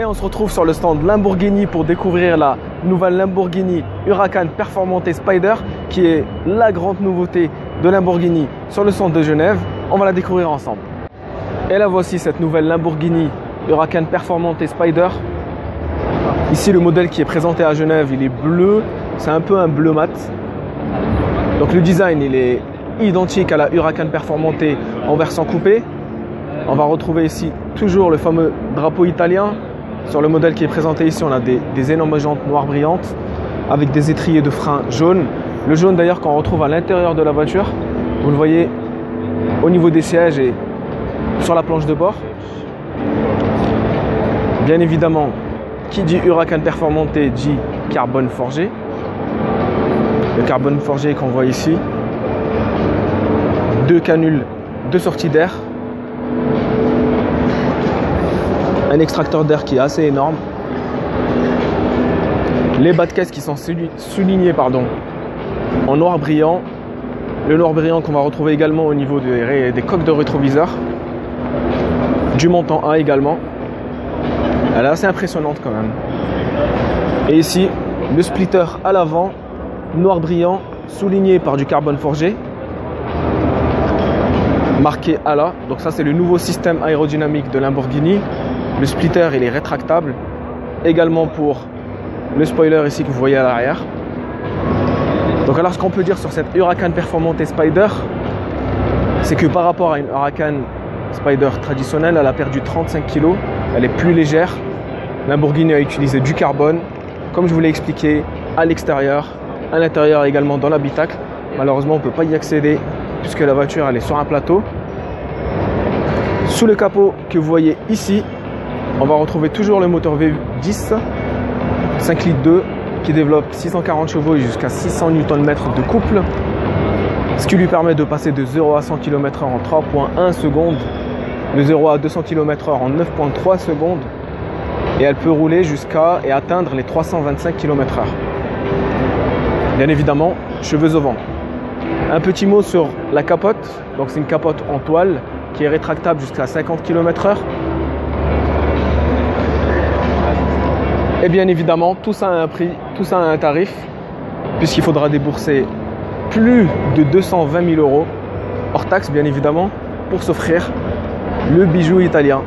Et on se retrouve sur le stand Lamborghini pour découvrir la nouvelle Lamborghini Huracan Performante Spider qui est la grande nouveauté de Lamborghini sur le stand de Genève. On va la découvrir ensemble. Et là voici cette nouvelle Lamborghini Huracan Performante Spider. Ici le modèle qui est présenté à Genève, il est bleu, c'est un peu un bleu mat. Donc le design il est identique à la Huracan Performante en version coupé. On va retrouver ici toujours le fameux drapeau italien. Sur le modèle qui est présenté ici, on a des énormes jantes noires brillantes avec des étriers de frein jaunes. Le jaune d'ailleurs qu'on retrouve à l'intérieur de la voiture. Vous le voyez au niveau des sièges et sur la planche de bord. Bien évidemment, qui dit Huracan Performante dit carbone forgé. Le carbone forgé qu'on voit ici. Deux canules de sortie d'air. Un extracteur d'air qui est assez énorme. Les bas de caisse qui sont soulignés en noir brillant. Le noir brillant qu'on va retrouver également au niveau des coques de rétroviseur. Du montant A également. Elle est assez impressionnante quand même. Et ici, le splitter à l'avant, noir brillant, souligné par du carbone forgé. Marqué ALA. Donc ça c'est le nouveau système aérodynamique de Lamborghini. Le splitter il est rétractable. Également pour le spoiler ici que vous voyez à l'arrière. Donc alors ce qu'on peut dire sur cette Huracan Performante Spider, c'est que par rapport à une Huracan Spider traditionnelle, elle a perdu 35 kg. Elle est plus légère. Lamborghini a utilisé du carbone, comme je vous l'ai expliqué, à l'extérieur, à l'intérieur également dans l'habitacle. Malheureusement on ne peut pas y accéder puisque la voiture elle est sur un plateau. Sous le capot que vous voyez ici, on va retrouver toujours le moteur V10 5 litres 2 qui développe 640 chevaux jusqu'à 600 Nm de couple, ce qui lui permet de passer de 0 à 100 km/h en 3,1 secondes, de 0 à 200 km/h en 9,3 secondes, et elle peut rouler jusqu'à et atteindre les 325 km/h. Bien évidemment, cheveux au vent. Un petit mot sur la capote. Donc c'est une capote en toile qui est rétractable jusqu'à 50 km/h. Et bien évidemment, tout ça a un prix, tout ça a un tarif, puisqu'il faudra débourser plus de 220 000 €, hors taxe bien évidemment, pour s'offrir le bijou italien